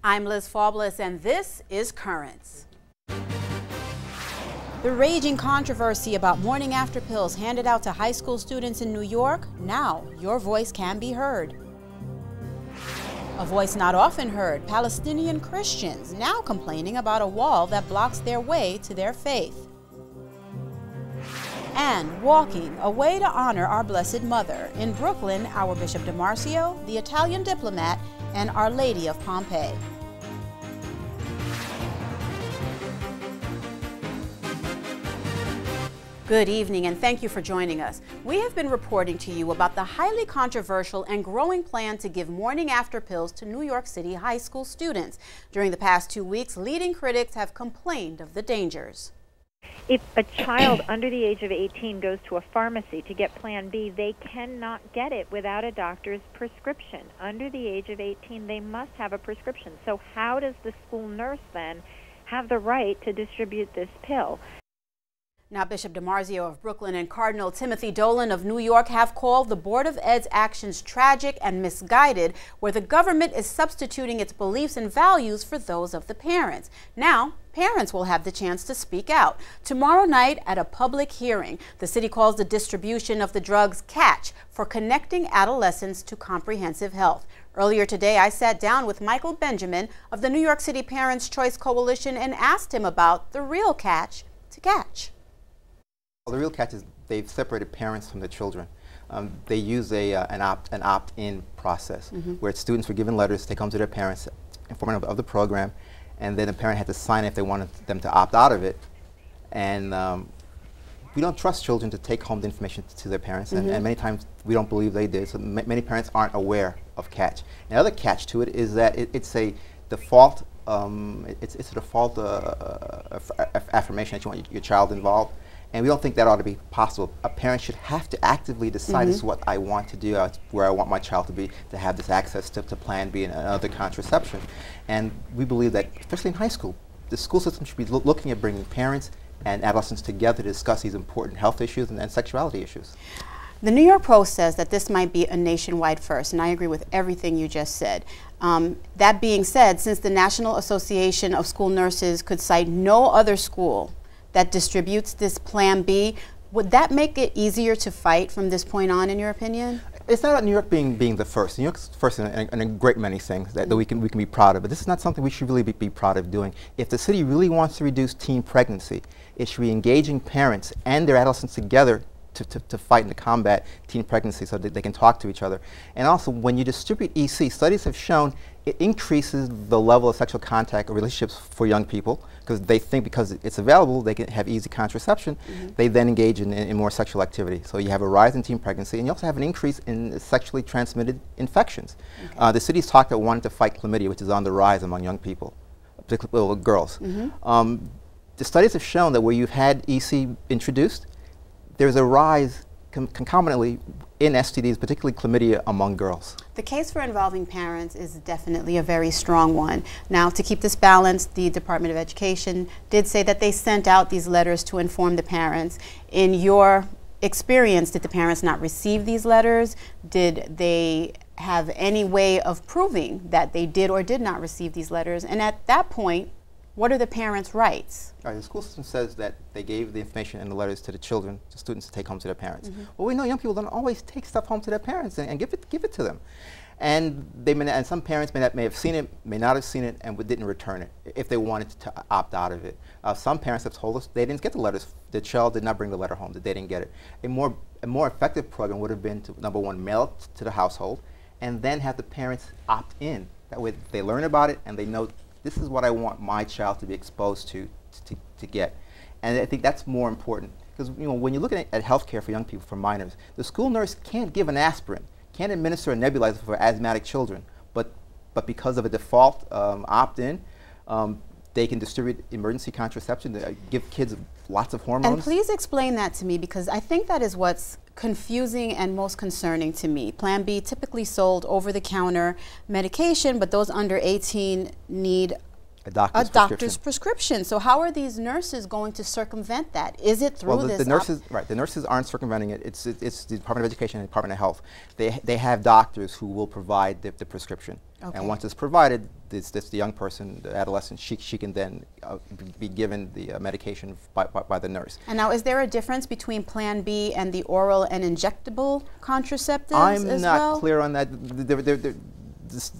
I'm Liz Faublas, and this is Currents. The raging controversy about morning after pills handed out to high school students in New York, now your voice can be heard. A voice not often heard, Palestinian Christians now complaining about a wall that blocks their way to their faith. And walking, a way to honor our Blessed Mother. In Brooklyn, our Bishop DiMarcio, the Italian diplomat, and Our Lady of Pompeii. Good evening, and thank you for joining us. We have been reporting to you about the highly controversial and growing plan to give morning after pills to New York City high school students. During the past 2 weeks, leading critics have complained of the dangers. If a child under the age of 18 goes to a pharmacy to get Plan B, they cannot get it without a doctor's prescription. Under the age of 18, they must have a prescription. So how does the school nurse then have the right to distribute this pill? Now, Bishop DiMarcio of Brooklyn and Cardinal Timothy Dolan of New York have called the Board of Ed's actions tragic and misguided, where the government is substituting its beliefs and values for those of the parents. Now, parents will have the chance to speak out. Tomorrow night at a public hearing, the city calls the distribution of the drugs catch for connecting adolescents to comprehensive health. Earlier today, I sat down with Michael Benjamin of the New York City Parents' Choice Coalition and asked him about the real catch to catch. Well, the real catch is they've separated parents from the children. They use an opt-in process where students were given letters, they come to their parents, informing them of the program, and then the parent had to sign if they wanted them to opt out of it. And we don't trust children to take home the information to their parents, and many times we don't believe they did, so many parents aren't aware of catch. Another catch to it is that it's a default, affirmation that you want your child involved. And we don't think that ought to be possible. A parent should have to actively decide this is what I want to do, where I want my child to be, to have this access to Plan B and other contraception. And we believe that, especially in high school, the school system should be looking at bringing parents and adolescents together to discuss these important health issues and sexuality issues. The New York Post says that this might be a nationwide first, and I agree with everything you just said. That being said, since the National Association of School Nurses could cite no other school that distributes this Plan B, would that make it easier to fight from this point on, in your opinion? It's not about New York being the first. New York's first in a great many things that we can be proud of, but this is not something we should really be proud of doing. If the city really wants to reduce teen pregnancy, it should be engaging parents and their adolescents together to fight and to combat teen pregnancy so that they can talk to each other. And also, when you distribute EC, studies have shown it increases the level of sexual contact or relationships for young people, because they think because it's available, they can have easy contraception. They then engage in more sexual activity. So you have a rise in teen pregnancy, and you also have an increase in sexually transmitted infections. The city's talked about wanting to fight chlamydia, which is on the rise among young people, particularly girls. The studies have shown that where you've had EC introduced, there's a rise concomitantly in STDs, particularly chlamydia, among girls. The case for involving parents is definitely a very strong one. Now, to keep this balanced, the Department of Education did say that they sent out these letters to inform the parents. In your experience, did the parents not receive these letters? Did they have any way of proving that they did or did not receive these letters? And at that point, what are the parents' rights? The school system says that they gave the information and the letters to the children, to students to take home to their parents. Well, we know young people don't always take stuff home to their parents and give it to them. And some parents may have seen it, may not have seen it, and didn't return it if they wanted to opt out of it. Some parents have told us they didn't get the letters. The child did not bring the letter home, that they didn't get it. A more effective program would have been to, number one, mail it to the household, and then have the parents opt in. That way they learn about it and they know this is what I want my child to be exposed to get. And I think that's more important, because when you're looking at health care for young people, for minors, the school nurse can't give an aspirin, can't administer a nebulizer for asthmatic children, but because of a default opt-in, they can distribute emergency contraception, give kids lots of hormones. And please explain that to me, because I think that is what's confusing and most concerning to me. Plan B typically sold over-the-counter medication, but those under 18 need A doctor's prescription. So how are these nurses going to circumvent that? Is it through this? The nurses, right? The nurses aren't circumventing it. It's the Department of Education and the Department of Health. They have doctors who will provide the prescription. Okay. And once it's provided, the young person, the adolescent, she can then be given the medication by the nurse. And now, is there a difference between Plan B and the oral and injectable contraceptives? I'm not clear on that.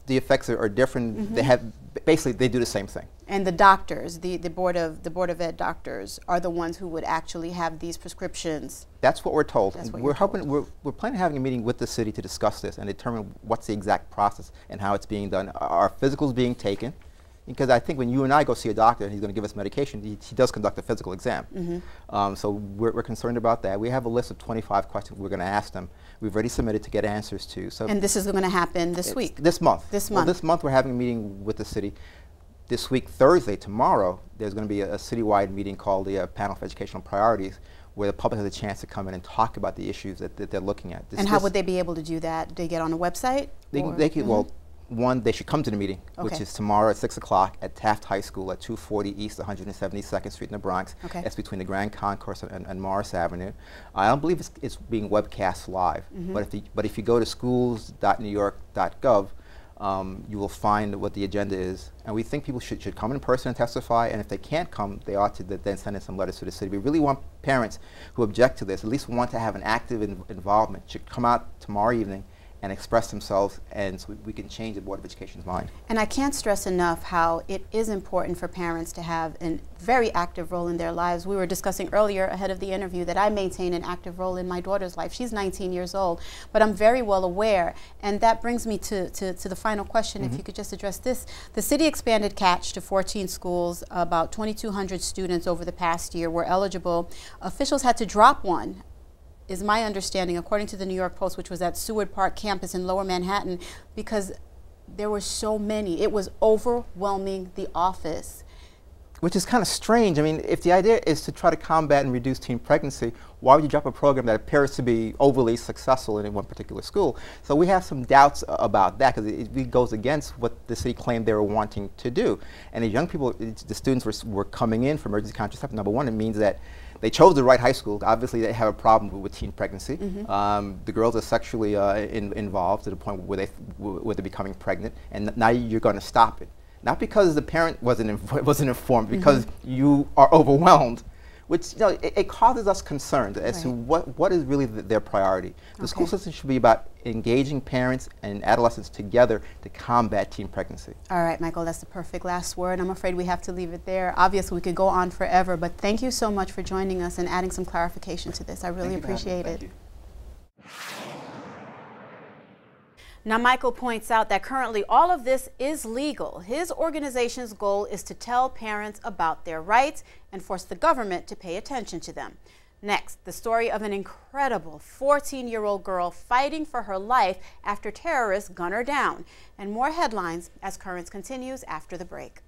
The effects are different. Mm-hmm. They have basically they do the same thing. And the doctors, the board of ed doctors, are the ones who would actually have these prescriptions. That's what we're told. That's what we're planning on having a meeting with the city to discuss this and determine what's the exact process and how it's being done. Are physicals being taken? Because I think when you and I go see a doctor and he's going to give us medication, he does conduct a physical exam. Mm-hmm. So we're concerned about that. We have a list of 25 questions we're going to ask them. We've already submitted to get answers to. So and this is going to happen this week? This month. This month. Well, this month we're having a meeting with the city. This week, Thursday, tomorrow, there's going to be a citywide meeting called the Panel for Educational Priorities, where the public has a chance to come in and talk about the issues that they're looking at. And how would they be able to do that? Do they get on a website? They can, mm-hmm. Well, one, they should come to the meeting, which is tomorrow at 6 o'clock at Taft High School at 240 East 172nd Street in the Bronx. Okay. That's between the Grand Concourse and Morris Avenue. I don't believe it's being webcast live, mm-hmm. but if you go to schools.newyork.gov, you will find what the agenda is. And we think people should come in person and testify, and if they can't come, they ought to then send in some letters to the city. We really want parents who object to this, at least want to have an active involvement, should come out tomorrow evening and express themselves, and so we can change the Board of Education's mind. And I can't stress enough how it is important for parents to have a very active role in their lives. We were discussing earlier ahead of the interview that I maintain an active role in my daughter's life. She's 19 years old, but I'm very well aware, and that brings me to the final question, mm-hmm. if you could just address this. The city expanded Catch to 14 schools. About 2,200 students over the past year were eligible. Officials had to drop one, is my understanding, according to the New York Post, which was at Seward Park campus in Lower Manhattan, because there were so many. It was overwhelming the office. Which is kind of strange. I mean, if the idea is to try to combat and reduce teen pregnancy, why would you drop a program that appears to be overly successful in one particular school? So we have some doubts about that, because it goes against what the city claimed they were wanting to do. And the young people, the students were coming in for emergency contraception. Number one, it means that they chose the right high school. Obviously, they have a problem with teen pregnancy. Mm-hmm. The girls are sexually involved to the point where they're becoming pregnant, and now you're going to stop it. Not because the parent wasn't informed, because mm-hmm. you are overwhelmed, which it causes us concerns as to what is really their priority. The school system should be about engaging parents and adolescents together to combat teen pregnancy. All right, Michael, that's the perfect last word. I'm afraid we have to leave it there. Obviously, we could go on forever, but thank you so much for joining us and adding some clarification to this. I really appreciate it. Thank you. Now, Michael points out that currently all of this is legal. His organization's goal is to tell parents about their rights and force the government to pay attention to them. Next, the story of an incredible 14-year-old girl fighting for her life after terrorists gun her down. And more headlines as Currents continues after the break.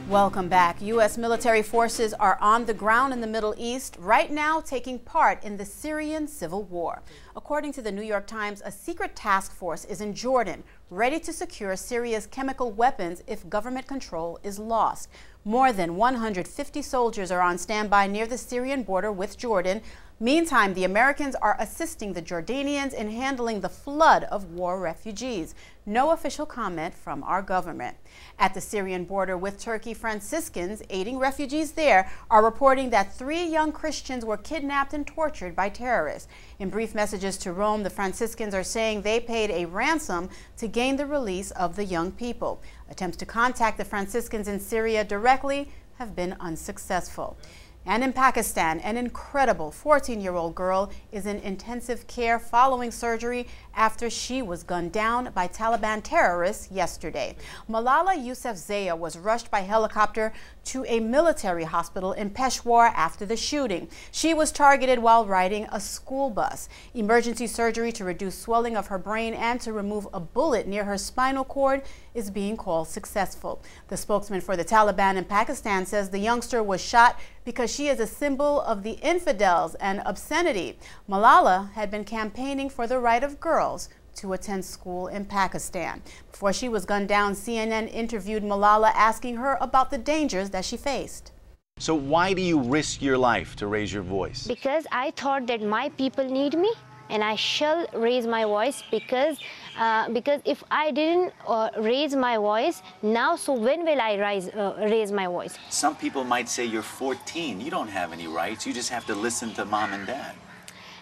Welcome back. U.S. military forces are on the ground in the Middle East right now, taking part in the Syrian civil war. According to the New York Times, a secret task force is in Jordan, ready to secure Syria's chemical weapons if government control is lost. More than 150 soldiers are on standby near the Syrian border with Jordan. Meantime, the Americans are assisting the Jordanians in handling the flood of war refugees. No official comment from our government. At the Syrian border with Turkey, Franciscans aiding refugees there are reporting that 3 young Christians were kidnapped and tortured by terrorists. In brief messages to Rome, the Franciscans are saying they paid a ransom to gain the release of the young people. Attempts to contact the Franciscans in Syria directly have been unsuccessful. And in Pakistan, an incredible 14-year-old girl is in intensive care following surgery after she was gunned down by Taliban terrorists yesterday. Malala Yousafzai was rushed by helicopter to a military hospital in Peshawar after the shooting. She was targeted while riding a school bus. Emergency surgery to reduce swelling of her brain and to remove a bullet near her spinal cord is being called successful. The spokesman for the Taliban in Pakistan says the youngster was shot because she is a symbol of the infidels and obscenity. Malala had been campaigning for the right of girls to attend school in Pakistan. Before she was gunned down, CNN interviewed Malala, asking her about the dangers that she faced. So why do you risk your life to raise your voice? Because I thought that my people need me, and I shall raise my voice, because if I didn't raise my voice now, so when will I raise my voice? Some people might say you're 14. You don't have any rights. You just have to listen to mom and dad.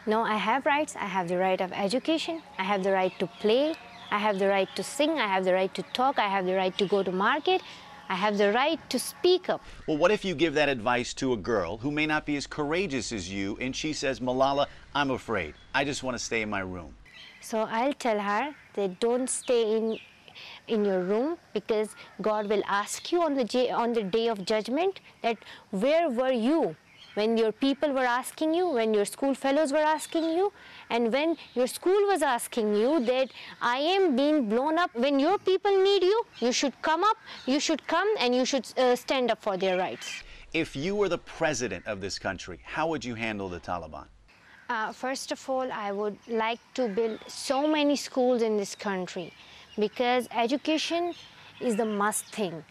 No, I have rights. I have the right of education. I have the right to play. I have the right to sing. I have the right to talk. I have the right to go to market. I have the right to speak up. Well, what if you give that advice to a girl who may not be as courageous as you, and she says, Malala, I'm afraid. I just want to stay in my room. So I'll tell her that don't stay in your room, because God will ask you on the day of judgment that where were you when your people were asking you, when your school fellows were asking you, and when your school was asking you that I am being blown up. When your people need you, you should come up, you should come, and you should stand up for their rights. If you were the president of this country, how would you handle the Taliban? First of all, I would like to build so many schools in this country, because education is the must thing.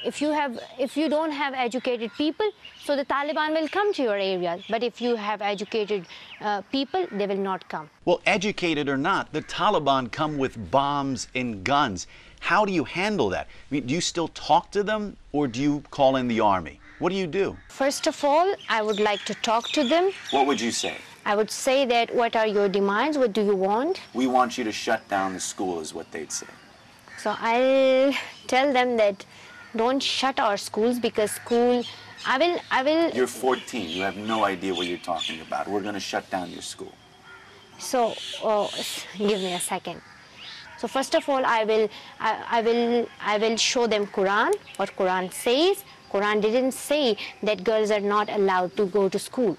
If you don't have educated people, so the Taliban will come to your area. But if you have educated people, they will not come. Well, educated or not, the Taliban come with bombs and guns. How do you handle that? I mean, do you still talk to them, or do you call in the army? What do you do? First of all, I would like to talk to them. What would you say? I would say that, what are your demands? What do you want? We want you to shut down the school, is what they'd say. So I'll tell them that don't shut our schools, because school, I will. You're 14. You have no idea what you're talking about. We're going to shut down your school. So, give me a second. So first of all, I will show them Quran, what Quran says. Quran didn't say that girls are not allowed to go to school.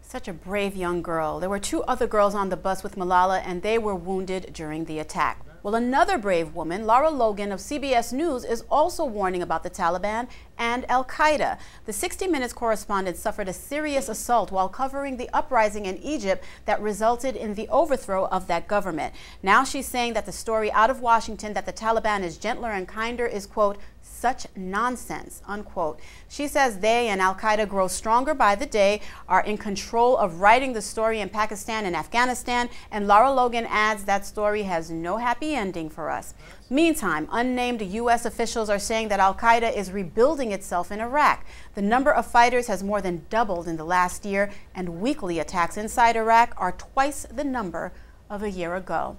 Such a brave young girl. There were 2 other girls on the bus with Malala, and they were wounded during the attack. Well, another brave woman, Lara Logan of CBS News, is also warning about the Taliban and Al-Qaeda. The 60 Minutes correspondent suffered a serious assault while covering the uprising in Egypt that resulted in the overthrow of that government. Now she's saying that the story out of Washington that the Taliban is gentler and kinder is, quote, such nonsense, unquote. She says they and Al-Qaeda grow stronger by the day, are in control of writing the story in Pakistan and Afghanistan, and Lara Logan adds that story has no happy ending for us. Meantime, unnamed U.S. officials are saying that Al-Qaeda is rebuilding itself in Iraq. The number of fighters has more than doubled in the last year, and weekly attacks inside Iraq are twice the number of a year ago.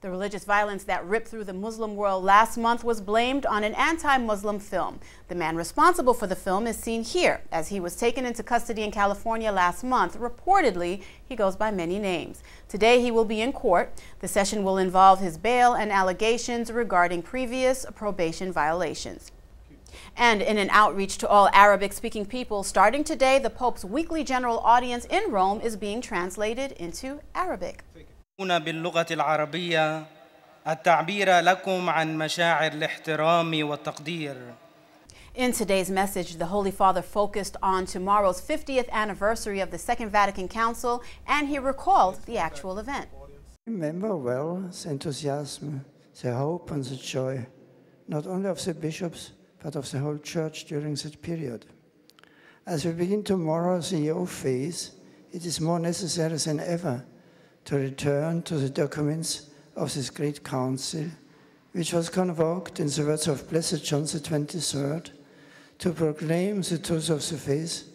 The religious violence that ripped through the Muslim world last month was blamed on an anti-Muslim film. The man responsible for the film is seen here as he was taken into custody in California last month. Reportedly, he goes by many names. Today, he will be in court. The session will involve his bail and allegations regarding previous probation violations. And in an outreach to all Arabic-speaking people, starting today, the Pope's weekly general audience in Rome is being translated into Arabic. باللغة العربية التعبير لكم عن مشاعر الاحترام والتقدير. In today's message, the Holy Father focused on tomorrow's 50th anniversary of the Second Vatican Council, and he recalled the actual event. Remember well the enthusiasm, the hope and the joy, not only of the bishops, but of the whole Church during that period. As we begin tomorrow the year of faith, it is more necessary than ever to return to the documents of this great council, which was convoked in the words of Blessed John the 23rd, to proclaim the truth of the faith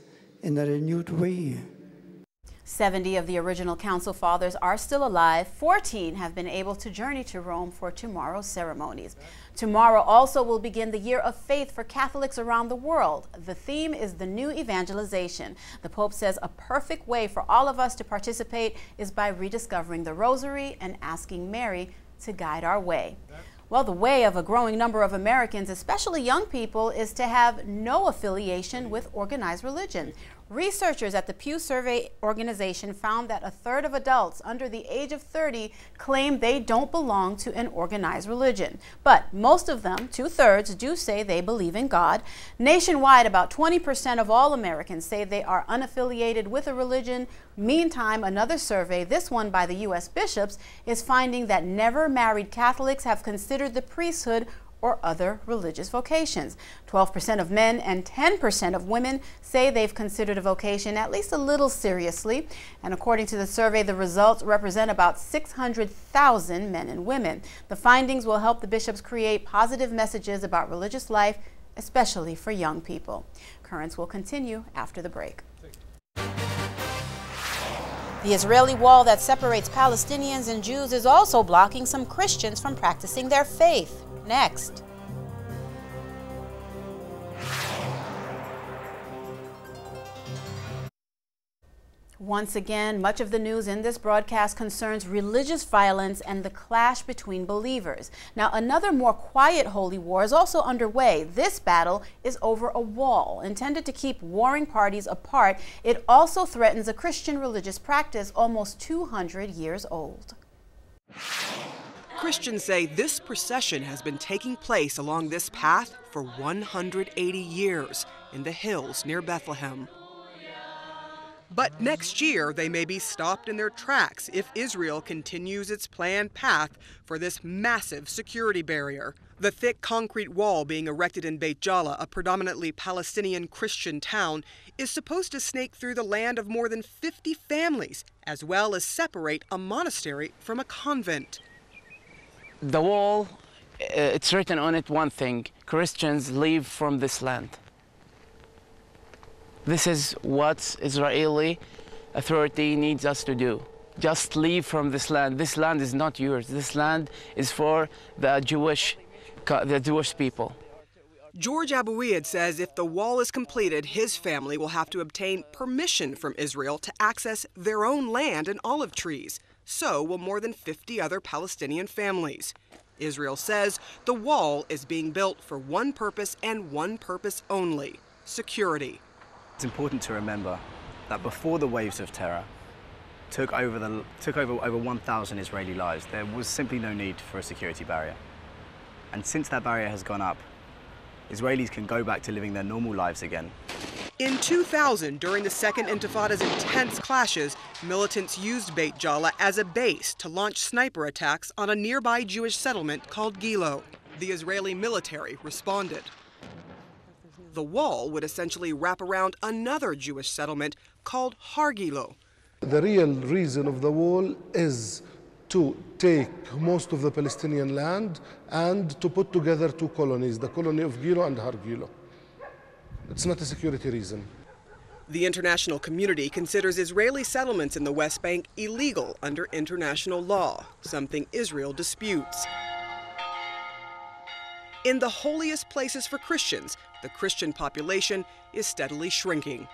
in a renewed way. 70 of the original council fathers are still alive. 14 have been able to journey to Rome for tomorrow's ceremonies. Tomorrow also will begin the Year of Faith for Catholics around the world. The theme is the new evangelization. The Pope says a perfect way for all of us to participate is by rediscovering the Rosary and asking Mary to guide our way. Well, the way of a growing number of Americans, especially young people, is to have no affiliation with organized religion. Researchers at the Pew Survey organization found that a third of adults under the age of 30 claim they don't belong to an organized religion. But most of them, 2/3, do say they believe in God. Nationwide, about 20% of all Americans say they are unaffiliated with a religion. Meantime, another survey, this one by the U.S. bishops, is finding that never married Catholics have considered the priesthood or other religious vocations. 12% of men and 10% of women say they've considered a vocation at least a little seriously. And according to the survey, the results represent about 600,000 men and women. The findings will help the bishops create positive messages about religious life, especially for young people. Currents will continue after the break. The Israeli wall that separates Palestinians and Jews is also blocking some Christians from practicing their faith. Next. Once again, much of the news in this broadcast concerns religious violence and the clash between believers. Now, another more quiet holy war is also underway. This battle is over a wall intended to keep warring parties apart. It also threatens a Christian religious practice almost 200 years old. Christians say this procession has been taking place along this path for 180 years in the hills near Bethlehem. But next year, they may be stopped in their tracks if Israel continues its planned path for this massive security barrier. The thick concrete wall being erected in Beit Jala, a predominantly Palestinian Christian town, is supposed to snake through the land of more than 50 families, as well as separate a monastery from a convent. The wall, it's written on it one thing: Christians leave from this land. This is what Israeli authority needs us to do. Just leave from this land. This land is not yours. This land is for the Jewish people. George Abouid says if the wall is completed, his family will have to obtain permission from Israel to access their own land and olive trees. So will more than 50 other Palestinian families. Israel says the wall is being built for one purpose and one purpose only: security. It's important to remember that before the waves of terror took over over 1,000 Israeli lives, there was simply no need for a security barrier. And since that barrier has gone up, Israelis can go back to living their normal lives again. In 2000, during the Second Intifada's intense clashes, militants used Beit Jala as a base to launch sniper attacks on a nearby Jewish settlement called Gilo. The Israeli military responded. The wall would essentially wrap around another Jewish settlement called Har Gilo. The real reason of the wall is to take most of the Palestinian land and to put together two colonies, the colony of Gilo and Har Gilo. It's not a security reason. The international community considers Israeli settlements in the West Bank illegal under international law, something Israel disputes. In the holiest places for Christians, the Christian population is steadily shrinking.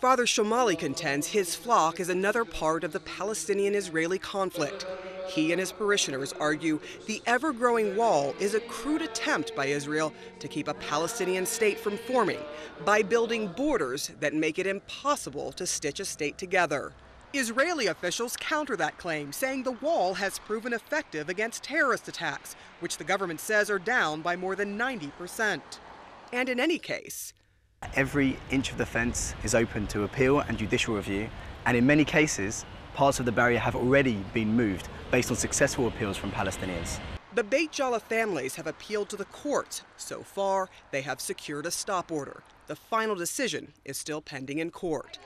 Father Shomali contends his flock is another part of the Palestinian-Israeli conflict. He and his parishioners argue the ever-growing wall is a crude attempt by Israel to keep a Palestinian state from forming by building borders that make it impossible to stitch a state together. Israeli officials counter that claim, saying the wall has proven effective against terrorist attacks, which the government says are down by more than 90%. And in any case, every inch of the fence is open to appeal and judicial review, and in many cases, parts of the barrier have already been moved based on successful appeals from Palestinians. The Beit Jala families have appealed to the courts. So far, they have secured a stop order. The final decision is still pending in court.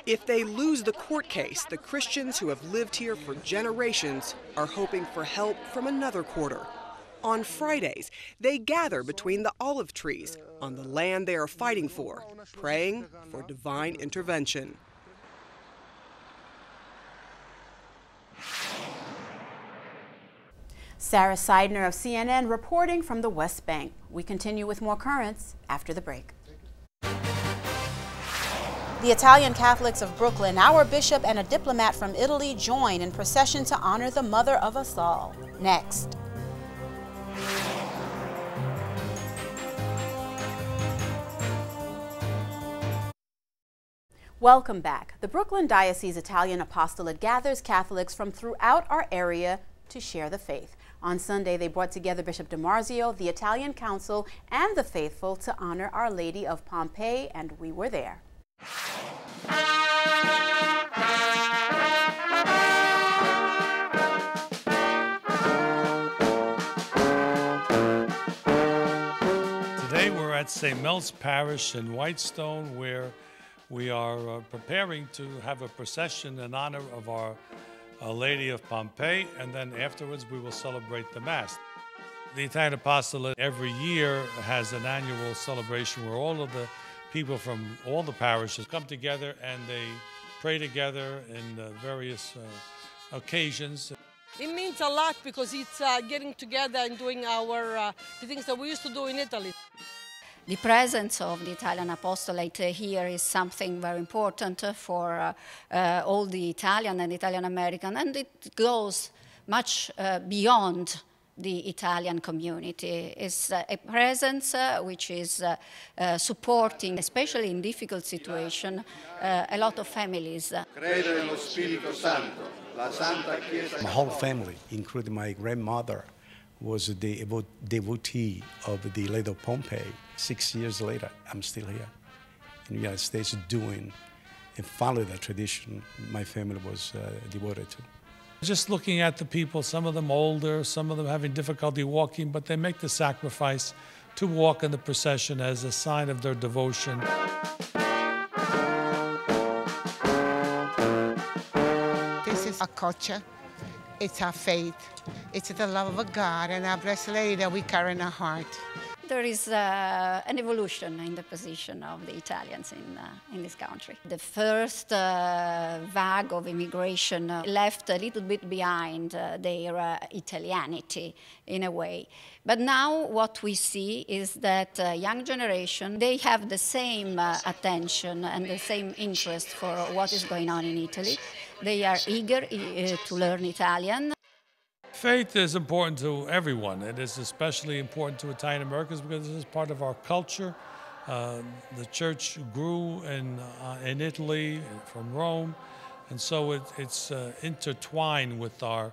If they lose the court case, the Christians who have lived here for generations are hoping for help from another quarter. On Fridays, they gather between the olive trees on the land they are fighting for, praying for divine intervention. Sarah Seidner of CNN reporting from the West Bank. We continue with more currents after the break. The Italian Catholics of Brooklyn, our bishop and a diplomat from Italy join in procession to honor the mother of us all. Next. Welcome back. The Brooklyn Diocese Italian Apostolate gathers Catholics from throughout our area to share the faith. On Sunday, they brought together Bishop DiMarzio, the Italian Council, and the faithful to honor Our Lady of Pompeii, and we were there. Today we're at St. Mel's Parish in Whitestone, where we are preparing to have a procession in honor of Our Lady of Pompeii, and then afterwards we will celebrate the Mass. The Italian Apostolate every year has an annual celebration where all of the people from all the parishes come together and they pray together in various occasions. It means a lot because it's getting together and doing the things that we used to do in Italy. The presence of the Italian Apostolate here is something very important for all the Italian and Italian American, and it goes much beyond the Italian community. It's a presence which is supporting, especially in difficult situations, a lot of families. My whole family, including my grandmother, was a devotee of the Lady of Pompeii. 6 years later, I'm still here in the United States doing and following that tradition my family was devoted to. Just looking at the people, some of them older, some of them having difficulty walking, but they make the sacrifice to walk in the procession as a sign of their devotion. This is a culture. It's our faith, it's the love of God and our Blessed Lady that we carry in our heart. There is an evolution in the position of the Italians in this country. The first vague of immigration left a little bit behind their Italianity in a way. But now what we see is that young generation, they have the same attention and the same interest for what is going on in Italy. They are eager to learn Italian. Faith is important to everyone. It is especially important to Italian Americans because this is part of our culture. The church grew in Italy from Rome, and so it's intertwined with our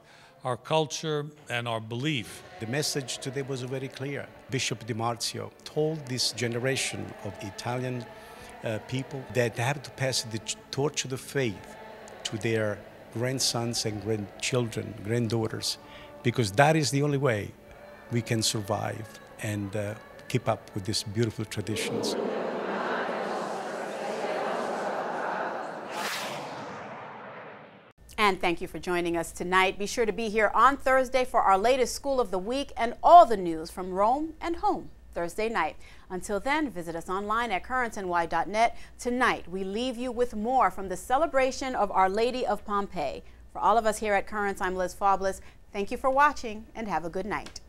culture and our belief. The message today was very clear. Bishop DiMarzio told this generation of Italian people that they have to pass the torch of the faith to their grandsons and grandchildren, granddaughters, because that is the only way we can survive and keep up with these beautiful traditions. And thank you for joining us tonight. Be sure to be here on Thursday for our latest School of the Week and all the news from Rome and home Thursday night. Until then, visit us online at currentsny.net. Tonight, we leave you with more from the celebration of Our Lady of Pompeii. For all of us here at Currents, I'm Liz Faublas. Thank you for watching and have a good night.